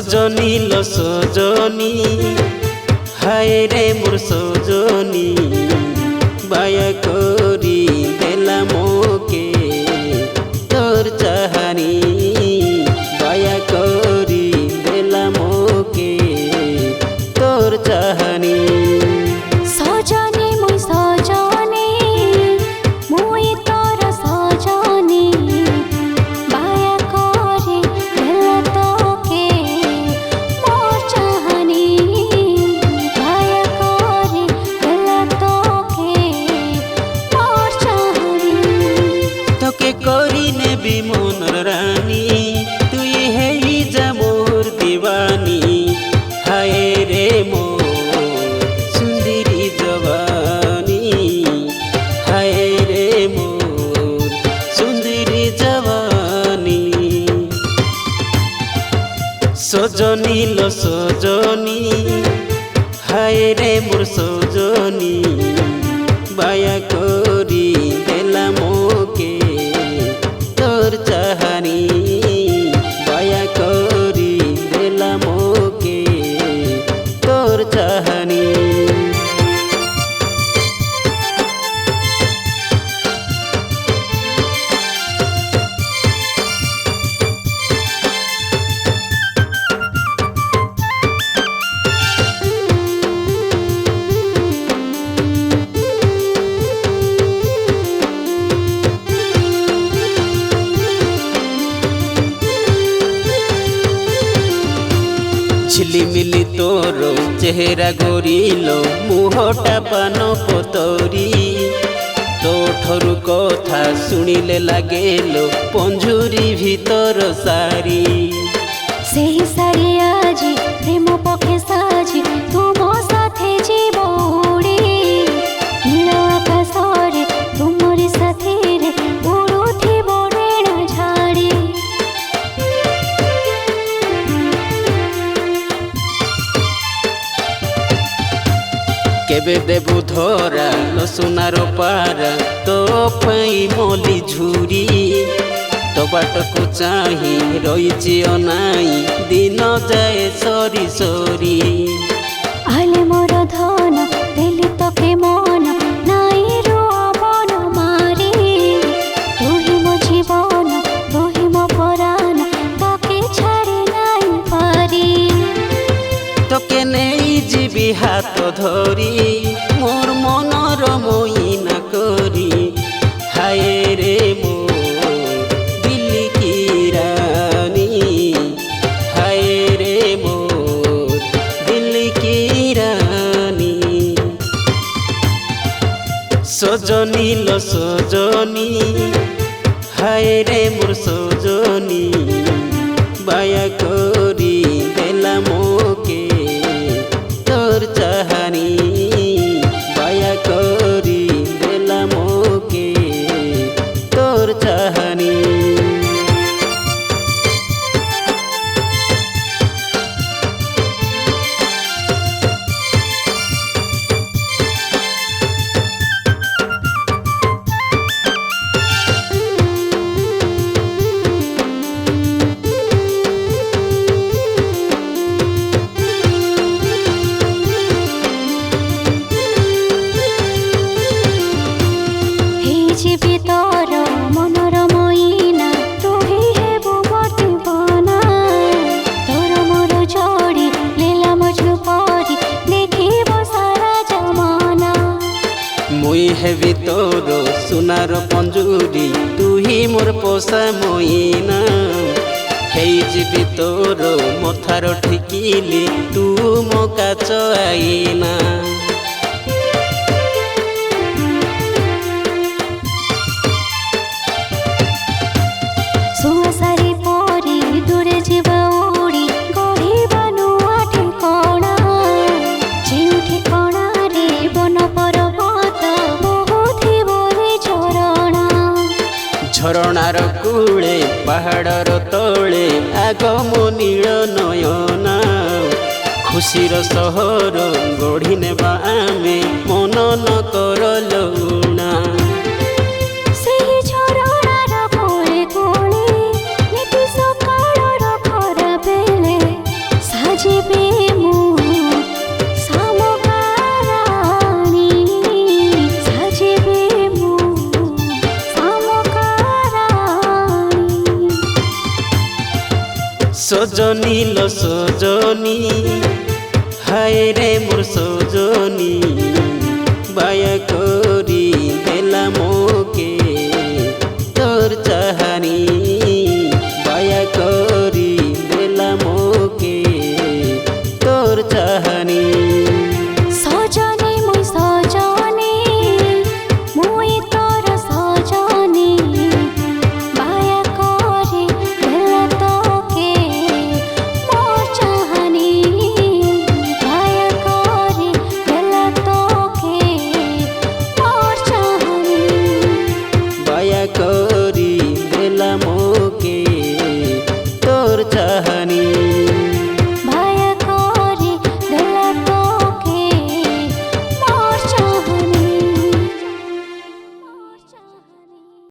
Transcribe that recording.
सजनी लो सजनी हाय रे मोर सजनी बाया करी देला मोके तोर चाहानी बाया करी देला मोके तोर चाहानी सजनी मुई सजनी मुई तोर सजनी बाया करे देला तोके मोर चाहनी बाया करे देला तोके मोर चाहनी तोके करी नेबी मोनर रानी तुई है ही जा मोर दीवानी हाय रे मोर सुंदरी जवानी हाय रे मोर सुंदरी जवानी सजनी लो सजनी हाय रे मोर सजनी बाया करी देला मोके तोर चाहानी बाया करी देला मोके तोर चाहानी झिलिमिली तोर चेहरा गोरिलो मुहटा पान पतरी तो ठरु कथा शुणिले लागेलो पंजुरी भीतर सारी सेही सारी आजी प्रेम पखे साजी तुम साथे जीव उड़ी नील आकाशरे तुमरी साथी रे उड़ुथिब ऋण झाड़ी केबे देबु धरा लो सुनार पारा तो पाई मोली झुरी तो बाटको चाही रहीची अनाई दिन जाए सरी सरी आले मोर धन देली तके मन नाई रुआबन मारी तुही मो जीवन तुही मो परान तके छाड़ी नाई पारी तोके नहीं जीवी हाथ धरी मोर मनर मोइना करी हाय रे मोर दिल्ली की रानी हाय रे मोर दिल्ली की रानी सजनी लो सजनी हाय रे मोर सजनी बाया करी देला मोके तोर चाहानी बाया करी देला मोके तोर चाहानी जीवी तोर मनर मईना तुही हेबु मोर दीवाना तोर मोर जोड़ी लीला मजनू परी देखिब सारा जमाना मुई हेबी तोर सुनार पंजुरी तुही मोर पोसा मोइना हेई जीवी तोर मथार ठिकिली तू मो काच आईना सुआसारी परी दूरे जीव उड़ी गढ़िबा नुआ ठिकଣା जेउ ठिकଣା रे बन पर्वत बहुथिब रे झरणा झरणार कूले पहाड़र तले आगम नील नयना खुशीर सहर गढ़ी नेबा आमे मन न कर लुणा सेही झरणार कोले कोले नीति सकाळर खरा बेले সজনী লো সজনী হায় রে মোর সজনী বায়া করি দেলা মোকে তোর চাহানি বায়া করি দেলা মোকে তোর চাহানি।